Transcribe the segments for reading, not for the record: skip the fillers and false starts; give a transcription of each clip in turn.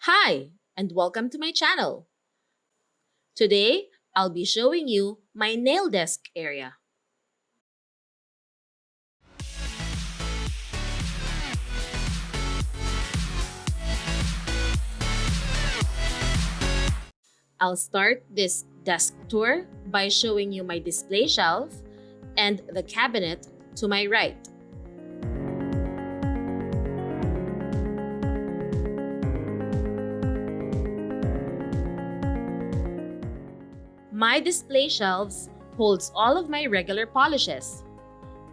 Hi, and welcome to my channel. Today, I'll be showing you my nail desk area. I'll start this desk tour by showing you my display shelf and the cabinet to my right. My display shelves holds all of my regular polishes.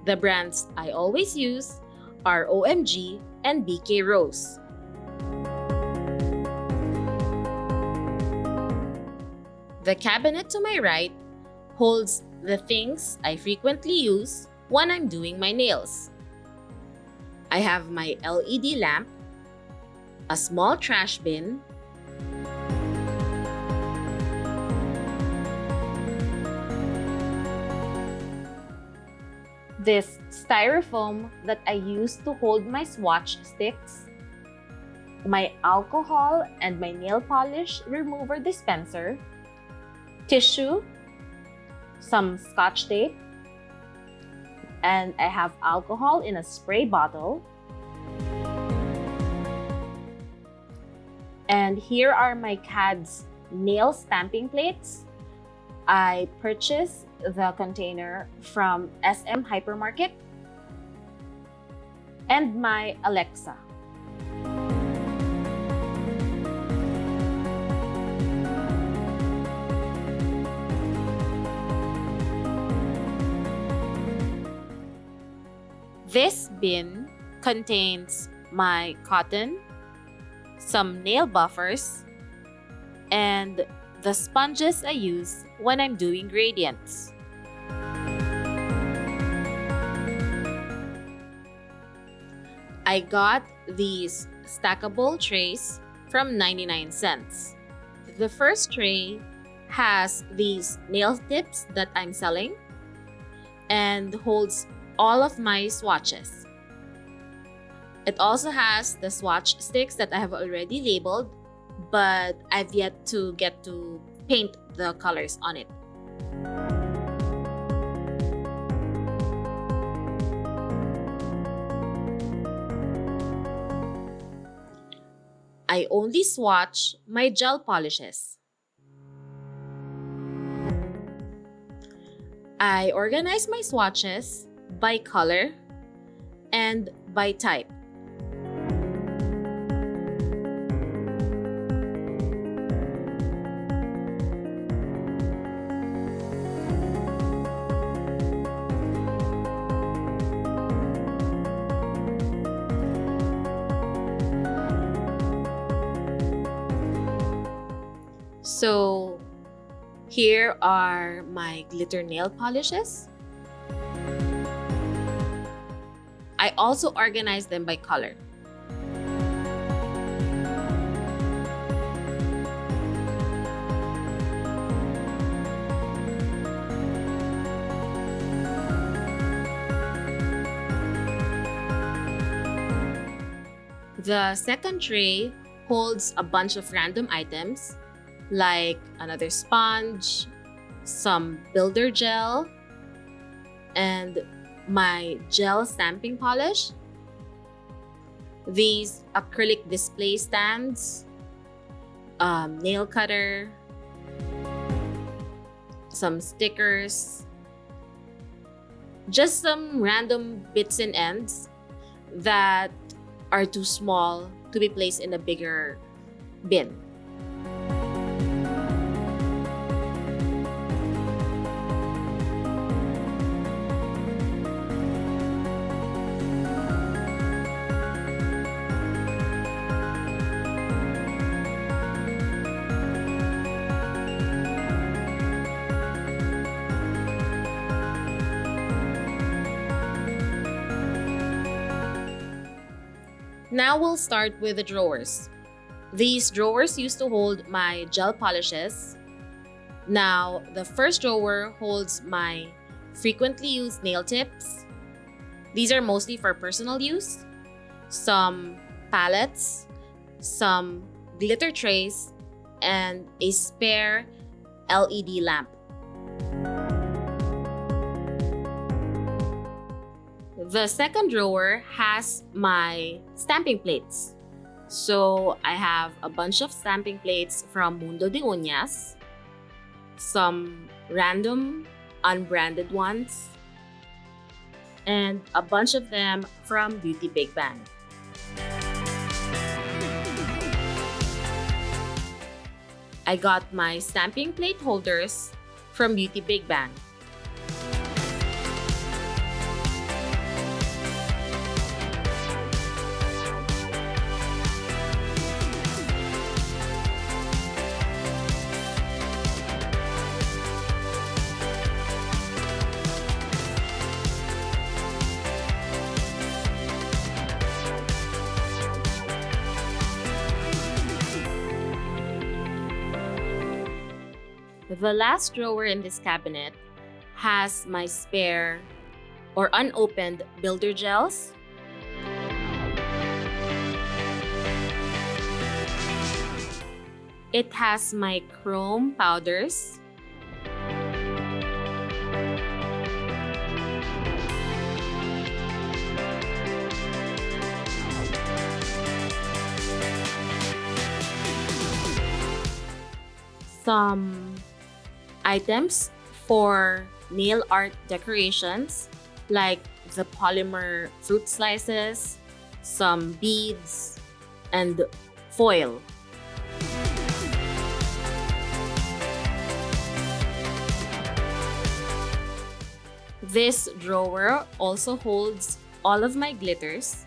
The brands I always use are OMG and BK Rose. The cabinet to my right holds the things I frequently use when I'm doing my nails. I have my LED lamp, a small trash bin, this styrofoam that I use to hold my swatch sticks, my alcohol and my nail polish remover dispenser, tissue, some scotch tape, and I have alcohol in a spray bottle. And here are my CAD's nail stamping plates. I purchased the container from SM Hypermarket. And my Alexa. This bin contains my cotton, some nail buffers, and the sponges I use when I'm doing gradients. I got these stackable trays from 99 cents. The first tray has these nail tips that I'm selling and holds all of my swatches. It also has the swatch sticks that I have already labeled, but I've yet to get to paint the colors on it. I only swatch my gel polishes. I organize my swatches by color and by type. So here are my glitter nail polishes. I also organize them by color. The second tray holds a bunch of random items like another sponge, some builder gel, and my gel stamping polish, these acrylic display stands, nail cutter, some stickers, just some random bits and ends that are too small to be placed in a bigger bin. Now we'll start with the drawers. These drawers used to hold my gel polishes. Now, the first drawer holds my frequently used nail tips. These are mostly for personal use. Some palettes, some glitter trays, and a spare LED lamp. The second drawer has my stamping plates. So I have a bunch of stamping plates from Mundo de Uñas, some random unbranded ones, and a bunch of them from Beauty Big Bang. I got my stamping plate holders from Beauty Big Bang. The last drawer in this cabinet has my spare or unopened builder gels, it has my chrome powders, some items for nail art decorations like the polymer fruit slices, some beads, and foil. This drawer also holds all of my glitters.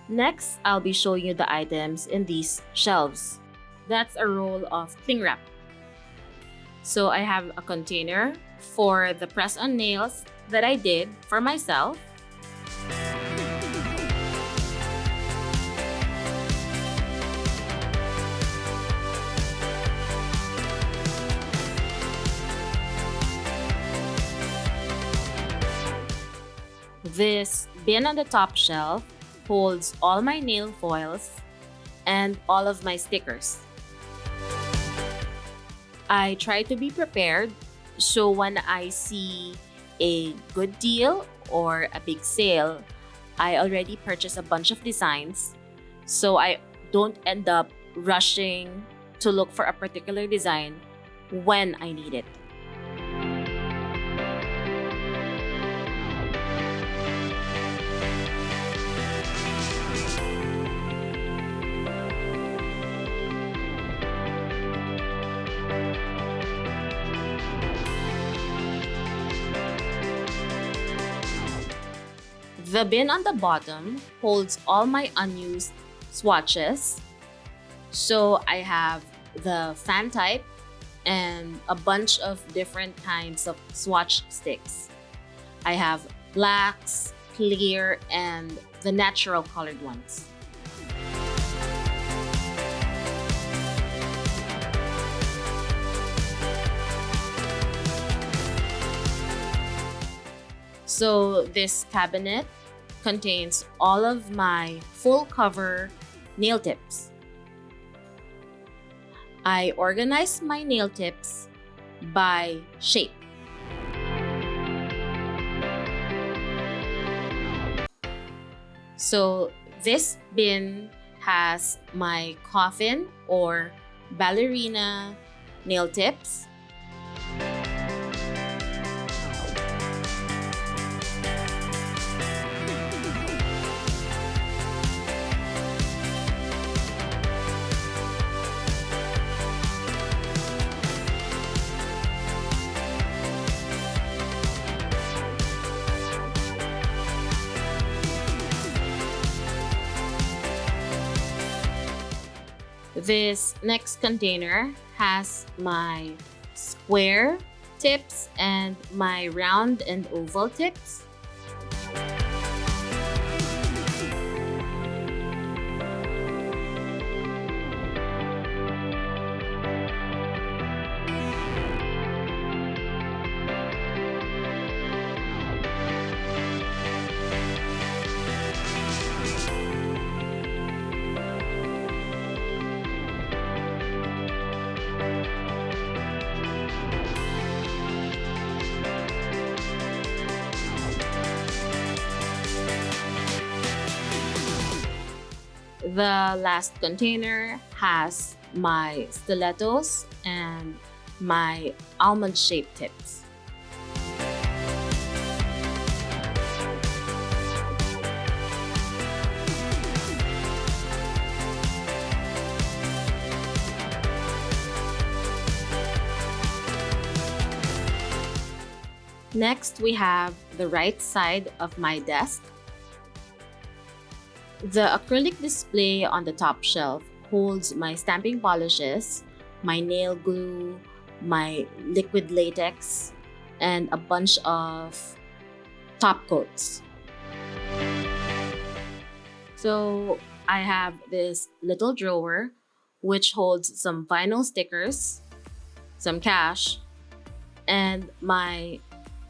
Next, I'll be showing you the items in these shelves. That's a roll of cling wrap. So I have a container for the press-on nails that I did for myself. This bin on the top shelf holds all my nail foils and all of my stickers. I try to be prepared, so when I see a good deal or a big sale, I already purchased a bunch of designs, so I don't end up rushing to look for a particular design when I need it. The bin on the bottom holds all my unused swatches. So I have the fan type and a bunch of different kinds of swatch sticks. I have blacks, clear, and the natural colored ones. So this cabinet contains all of my full cover nail tips. I organize my nail tips by shape. So this bin has my coffin or ballerina nail tips. This next container has my square tips and my round and oval tips. The last container has my stilettos and my almond shaped tips. Next, we have the right side of my desk. The acrylic display on the top shelf holds my stamping polishes, my nail glue, my liquid latex, and a bunch of top coats. So I have this little drawer which holds some vinyl stickers, some cash, and my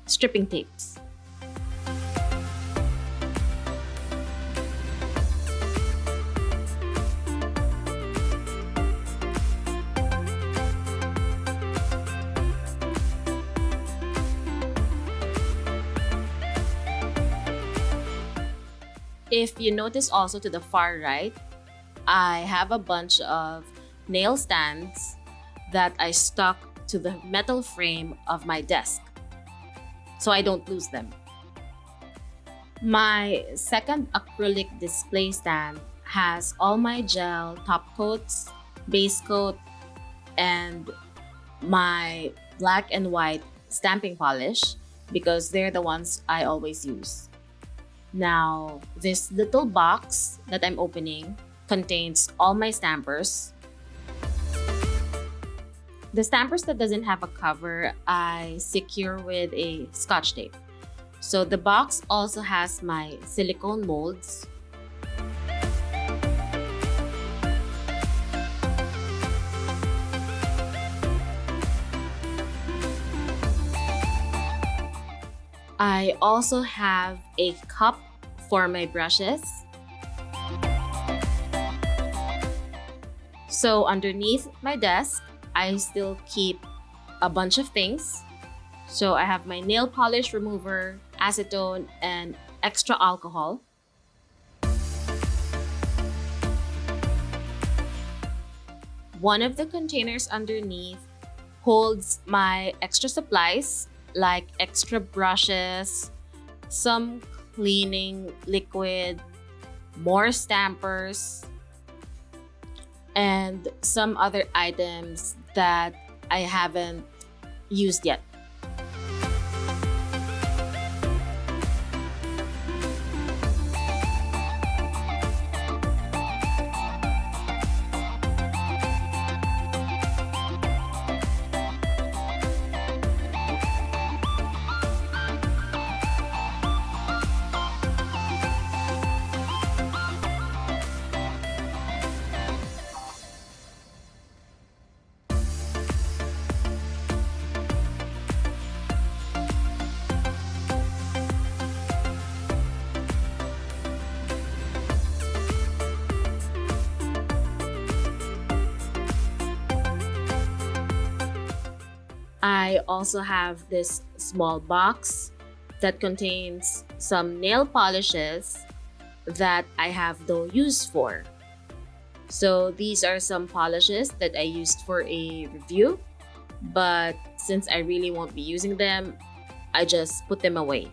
stripping tapes. If you notice also to the far right, I have a bunch of nail stands that I stuck to the metal frame of my desk so I don't lose them. My second acrylic display stand has all my gel top coats, base coat, and my black and white stamping polish because they're the ones I always use. Now, this little box that I'm opening contains all my stampers. The stampers that doesn't have a cover, I secure with a scotch tape. So the box also has my silicone molds. I also have a cup for my brushes. So underneath my desk, I still keep a bunch of things. So I have my nail polish remover, acetone, and extra alcohol. One of the containers underneath holds my extra supplies like extra brushes, some cleaning liquid, more stampers, and some other items that I haven't used yet. I also have this small box that contains some nail polishes that I have no use for. So these are some polishes that I used for a review, but since I really won't be using them, I just put them away.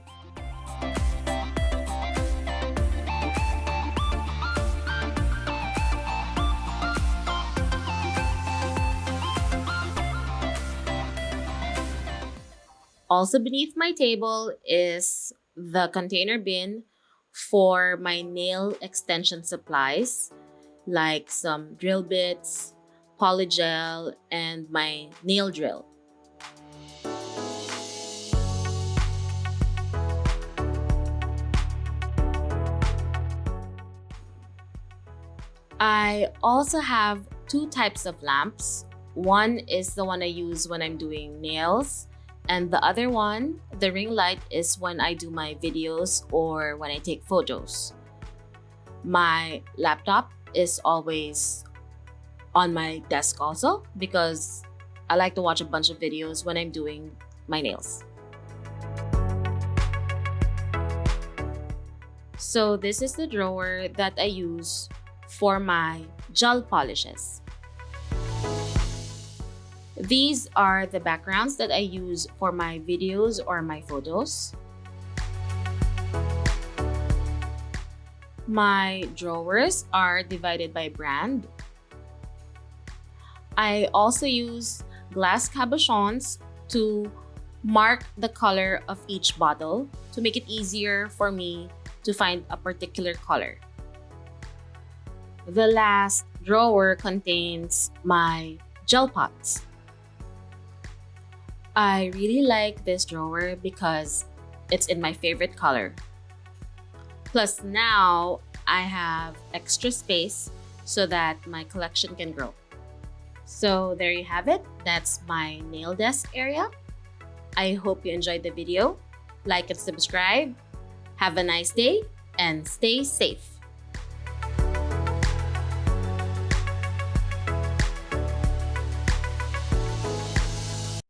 Also beneath my table is the container bin for my nail extension supplies, like some drill bits, polygel, and my nail drill. I also have two types of lamps. One is the one I use when I'm doing nails, and the other one, the ring light, is when I do my videos or when I take photos. My laptop is always on my desk also because I like to watch a bunch of videos when I'm doing my nails. So this is the drawer that I use for my gel polishes. These are the backgrounds that I use for my videos or my photos. My drawers are divided by brand. I also use glass cabochons to mark the color of each bottle to make it easier for me to find a particular color. The last drawer contains my gel pots. I really like this drawer because it's in my favorite color. Plus now I have extra space so that my collection can grow. So there you have it. That's my nail desk area. I hope you enjoyed the video. Like and subscribe. Have a nice day and stay safe.